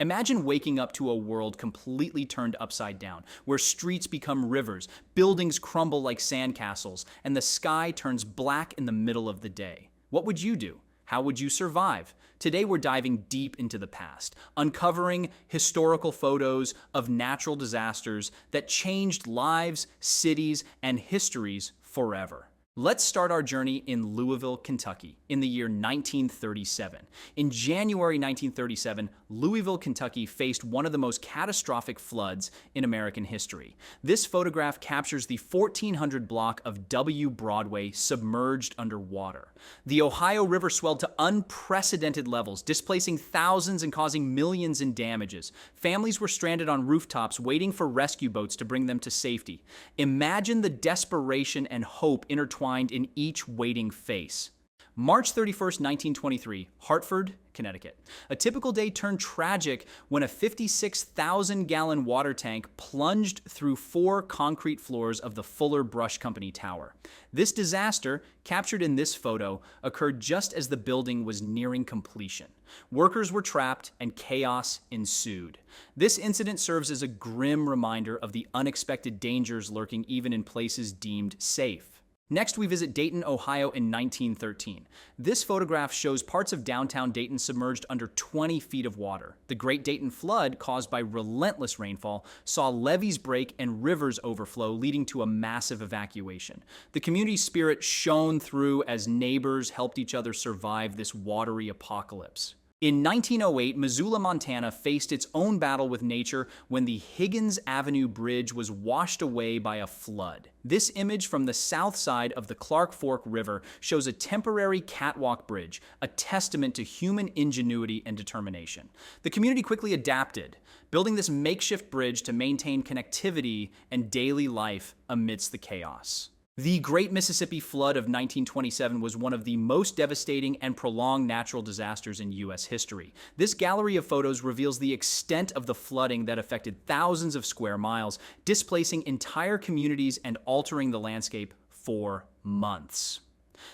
Imagine waking up to a world completely turned upside down, where streets become rivers, buildings crumble like sandcastles, and the sky turns black in the middle of the day. What would you do? How would you survive? Today we're diving deep into the past, uncovering historical photos of natural disasters that changed lives, cities, and histories forever. Let's start our journey in Louisville, Kentucky, in the year 1937. In January 1937, Louisville, Kentucky faced one of the most catastrophic floods in American history. This photograph captures the 1400 block of W Broadway submerged underwater. The Ohio River swelled to unprecedented levels, displacing thousands and causing millions in damages. Families were stranded on rooftops waiting for rescue boats to bring them to safety. Imagine the desperation and hope intertwined in each waiting face. March 31st, 1923, Hartford, Connecticut. A typical day turned tragic when a 56,000-gallon water tank plunged through 4 concrete floors of the Fuller Brush Company Tower. This disaster, captured in this photo, occurred just as the building was nearing completion. Workers were trapped and chaos ensued. This incident serves as a grim reminder of the unexpected dangers lurking even in places deemed safe. Next, we visit Dayton, Ohio in 1913. This photograph shows parts of downtown Dayton submerged under 20 feet of water. The Great Dayton Flood, caused by relentless rainfall, saw levees break and rivers overflow, leading to a massive evacuation. The community spirit shone through as neighbors helped each other survive this watery apocalypse. In 1908, Missoula, Montana faced its own battle with nature when the Higgins Avenue Bridge was washed away by a flood. This image from the south side of the Clark Fork River shows a temporary catwalk bridge, a testament to human ingenuity and determination. The community quickly adapted, building this makeshift bridge to maintain connectivity and daily life amidst the chaos. The Great Mississippi Flood of 1927 was one of the most devastating and prolonged natural disasters in U.S. history. This gallery of photos reveals the extent of the flooding that affected thousands of square miles, displacing entire communities and altering the landscape for months.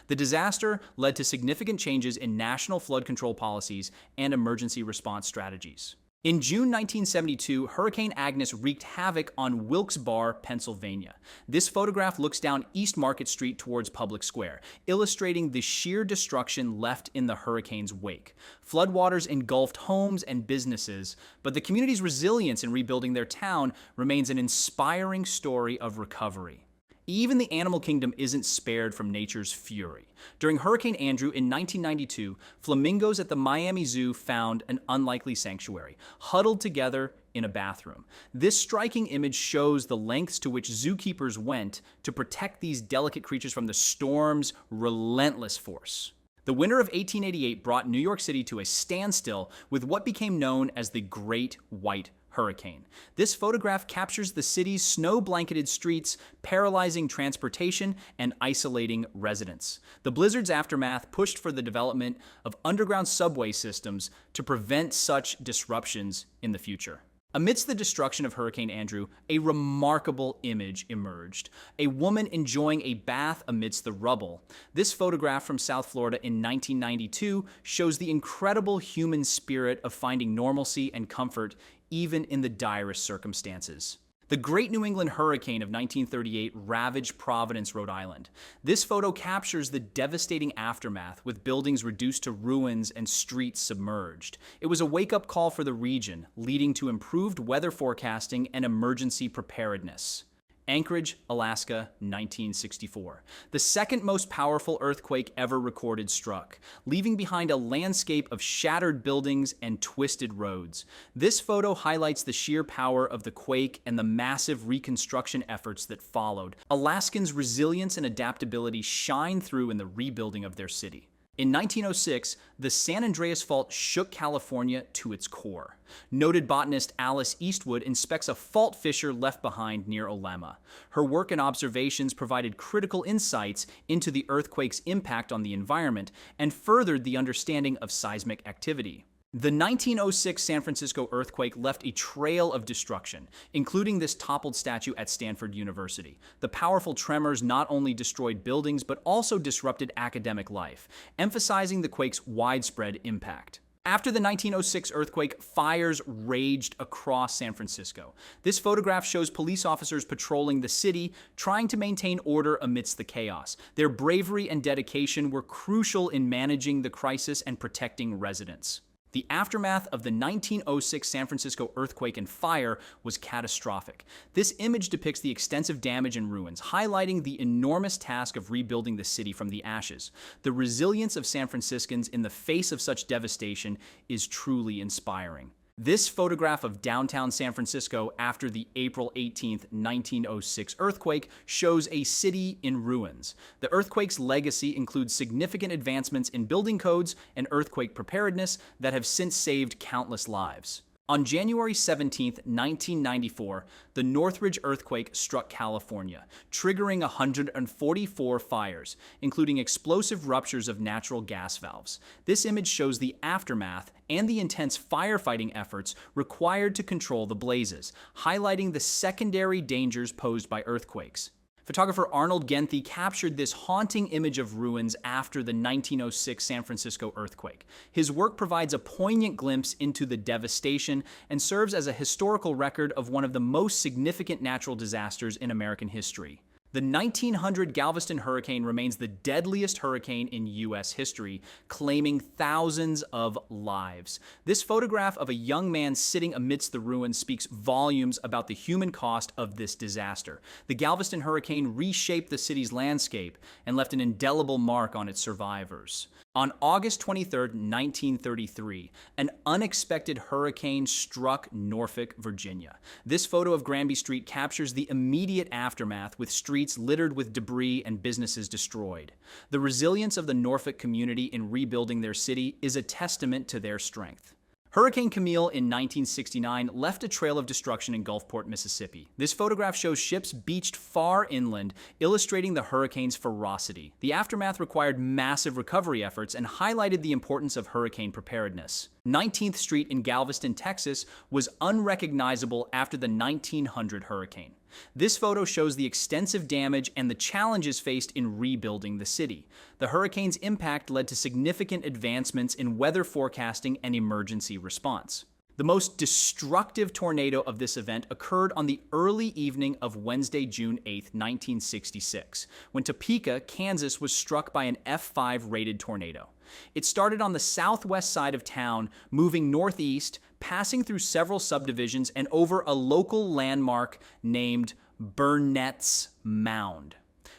The disaster led to significant changes in national flood control policies and emergency response strategies. In June 1972, Hurricane Agnes wreaked havoc on Wilkes-Barre, Pennsylvania. This photograph looks down East Market Street towards Public Square, illustrating the sheer destruction left in the hurricane's wake. Floodwaters engulfed homes and businesses, but the community's resilience in rebuilding their town remains an inspiring story of recovery. Even the animal kingdom isn't spared from nature's fury. During Hurricane Andrew in 1992, flamingos at the Miami Zoo found an unlikely sanctuary, huddled together in a bathroom. This striking image shows the lengths to which zookeepers went to protect these delicate creatures from the storm's relentless force. The winter of 1888 brought New York City to a standstill with what became known as the Great White Hurricane. This photograph captures the city's snow-blanketed streets, paralyzing transportation and isolating residents. The blizzard's aftermath pushed for the development of underground subway systems to prevent such disruptions in the future. Amidst the destruction of Hurricane Andrew, a remarkable image emerged. A woman enjoying a bath amidst the rubble. This photograph from South Florida in 1992 shows the incredible human spirit of finding normalcy and comfort even in the direst circumstances. The Great New England Hurricane of 1938 ravaged Providence, Rhode Island. This photo captures the devastating aftermath, with buildings reduced to ruins and streets submerged. It was a wake-up call for the region, leading to improved weather forecasting and emergency preparedness. Anchorage, Alaska, 1964. The second most powerful earthquake ever recorded struck, leaving behind a landscape of shattered buildings and twisted roads. This photo highlights the sheer power of the quake and the massive reconstruction efforts that followed. Alaskans' resilience and adaptability shine through in the rebuilding of their city. In 1906, the San Andreas Fault shook California to its core. Noted botanist Alice Eastwood inspects a fault fissure left behind near Olema. Her work and observations provided critical insights into the earthquake's impact on the environment and furthered the understanding of seismic activity. The 1906 San Francisco earthquake left a trail of destruction, including this toppled statue at Stanford University. The powerful tremors not only destroyed buildings but also disrupted academic life, emphasizing the quake's widespread impact. After the 1906 earthquake, fires raged across San Francisco. This photograph shows police officers patrolling the city, trying to maintain order amidst the chaos. Their bravery and dedication were crucial in managing the crisis and protecting residents. The aftermath of the 1906 San Francisco earthquake and fire was catastrophic. This image depicts the extensive damage and ruins, highlighting the enormous task of rebuilding the city from the ashes. The resilience of San Franciscans in the face of such devastation is truly inspiring. This photograph of downtown San Francisco after the April 18, 1906 earthquake shows a city in ruins. The earthquake's legacy includes significant advancements in building codes and earthquake preparedness that have since saved countless lives. On January 17, 1994, the Northridge earthquake struck California, triggering 144 fires, including explosive ruptures of natural gas valves. This image shows the aftermath and the intense firefighting efforts required to control the blazes, highlighting the secondary dangers posed by earthquakes. Photographer Arnold Genthy captured this haunting image of ruins after the 1906 San Francisco earthquake. His work provides a poignant glimpse into the devastation and serves as a historical record of one of the most significant natural disasters in American history. The 1900 Galveston hurricane remains the deadliest hurricane in U.S. history, claiming thousands of lives. This photograph of a young man sitting amidst the ruins speaks volumes about the human cost of this disaster. The Galveston hurricane reshaped the city's landscape and left an indelible mark on its survivors. On August 23, 1933, an unexpected hurricane struck Norfolk, Virginia. This photo of Granby Street captures the immediate aftermath, with streets littered with debris and businesses destroyed. The resilience of the Norfolk community in rebuilding their city is a testament to their strength. Hurricane Camille in 1969 left a trail of destruction in Gulfport, Mississippi. This photograph shows ships beached far inland, illustrating the hurricane's ferocity. The aftermath required massive recovery efforts and highlighted the importance of hurricane preparedness. 19th Street in Galveston, Texas was unrecognizable after the 1900 hurricane. This photo shows the extensive damage and the challenges faced in rebuilding the city. The hurricane's impact led to significant advancements in weather forecasting and emergency response. The most destructive tornado of this event occurred on the early evening of Wednesday, June 8, 1966, when Topeka, Kansas was struck by an F5 rated tornado. It started on the southwest side of town, moving northeast, passing through several subdivisions and over a local landmark named Burnett's Mound.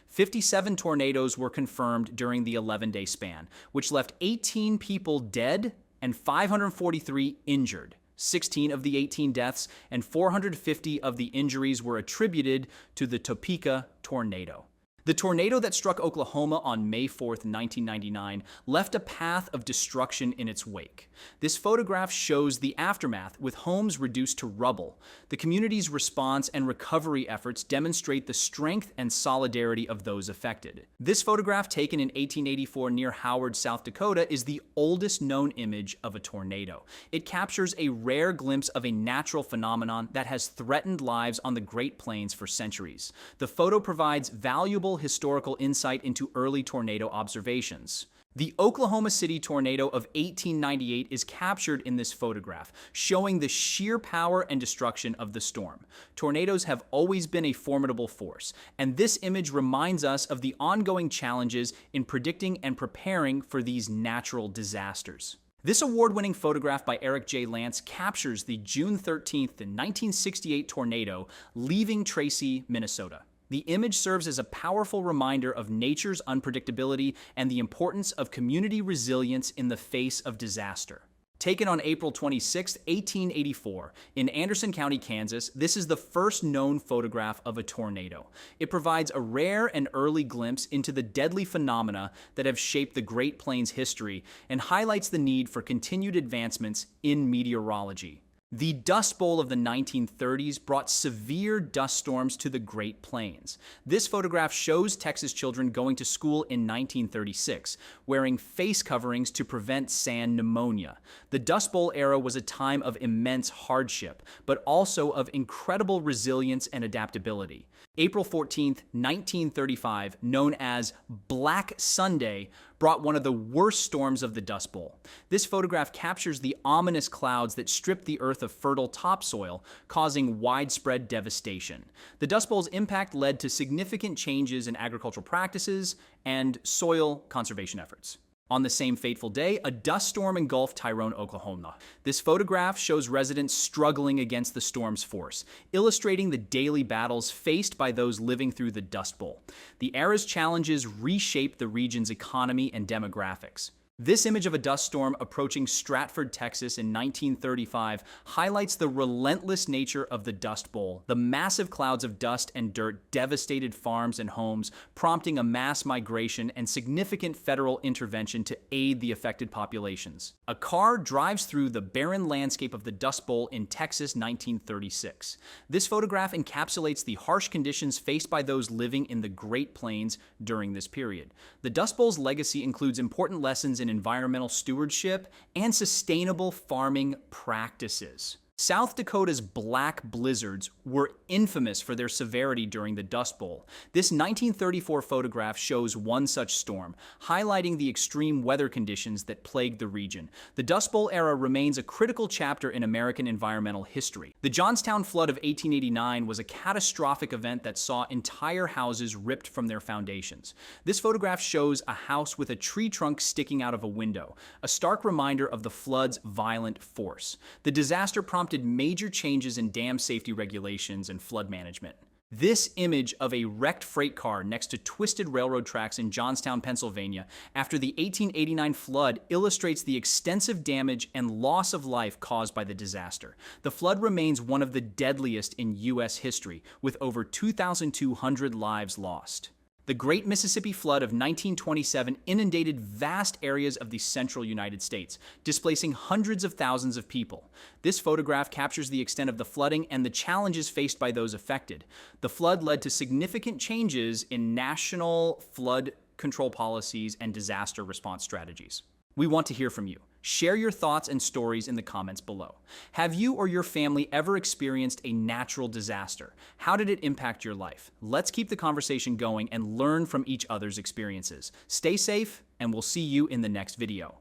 57 tornadoes were confirmed during the 11-day span, which left 18 people dead and 543 injured. 16 of the 18 deaths and 450 of the injuries were attributed to the Topeka tornado. The tornado that struck Oklahoma on May 4, 1999, left a path of destruction in its wake. This photograph shows the aftermath, with homes reduced to rubble. The community's response and recovery efforts demonstrate the strength and solidarity of those affected. This photograph, taken in 1884 near Howard, South Dakota, is the oldest known image of a tornado. It captures a rare glimpse of a natural phenomenon that has threatened lives on the Great Plains for centuries. The photo provides valuable historical insight into early tornado observations. The Oklahoma City tornado of 1898 is captured in this photograph, showing the sheer power and destruction of the storm. Tornadoes have always been a formidable force, and this image reminds us of the ongoing challenges in predicting and preparing for these natural disasters. This award-winning photograph by Eric J. Lance captures the June 13, 1968 tornado leaving Tracy, Minnesota. The image serves as a powerful reminder of nature's unpredictability and the importance of community resilience in the face of disaster. Taken on April 26, 1884, in Anderson County, Kansas, this is the first known photograph of a tornado. It provides a rare and early glimpse into the deadly phenomena that have shaped the Great Plains history and highlights the need for continued advancements in meteorology. The Dust Bowl of the 1930s brought severe dust storms to the Great Plains. This photograph shows Texas children going to school in 1936, wearing face coverings to prevent sand pneumonia. The Dust Bowl era was a time of immense hardship, but also of incredible resilience and adaptability. April 14, 1935, known as Black Sunday, brought one of the worst storms of the Dust Bowl. This photograph captures the ominous clouds that stripped the earth of fertile topsoil, causing widespread devastation. The Dust Bowl's impact led to significant changes in agricultural practices and soil conservation efforts. On the same fateful day, a dust storm engulfed Tyrone, Oklahoma. This photograph shows residents struggling against the storm's force, illustrating the daily battles faced by those living through the Dust Bowl. The era's challenges reshaped the region's economy and demographics. This image of a dust storm approaching Stratford, Texas in 1935 highlights the relentless nature of the Dust Bowl. The massive clouds of dust and dirt devastated farms and homes, prompting a mass migration and significant federal intervention to aid the affected populations. A car drives through the barren landscape of the Dust Bowl in Texas, 1936. This photograph encapsulates the harsh conditions faced by those living in the Great Plains during this period. The Dust Bowl's legacy includes important lessons in environmental stewardship and sustainable farming practices. South Dakota's black blizzards were infamous for their severity during the Dust Bowl. This 1934 photograph shows one such storm, highlighting the extreme weather conditions that plagued the region. The Dust Bowl era remains a critical chapter in American environmental history. The Johnstown Flood of 1889 was a catastrophic event that saw entire houses ripped from their foundations. This photograph shows a house with a tree trunk sticking out of a window, a stark reminder of the flood's violent force. The disaster prompted major changes in dam safety regulations and flood management. This image of a wrecked freight car next to twisted railroad tracks in Johnstown, Pennsylvania, after the 1889 flood illustrates the extensive damage and loss of life caused by the disaster. The flood remains one of the deadliest in U.S. history, with over 2,200 lives lost. The Great Mississippi Flood of 1927 inundated vast areas of the central United States, displacing hundreds of thousands of people. This photograph captures the extent of the flooding and the challenges faced by those affected. The flood led to significant changes in national flood control policies and disaster response strategies. We want to hear from you. Share your thoughts and stories in the comments below. Have you or your family ever experienced a natural disaster? How did it impact your life? Let's keep the conversation going and learn from each other's experiences. Stay safe, and we'll see you in the next video.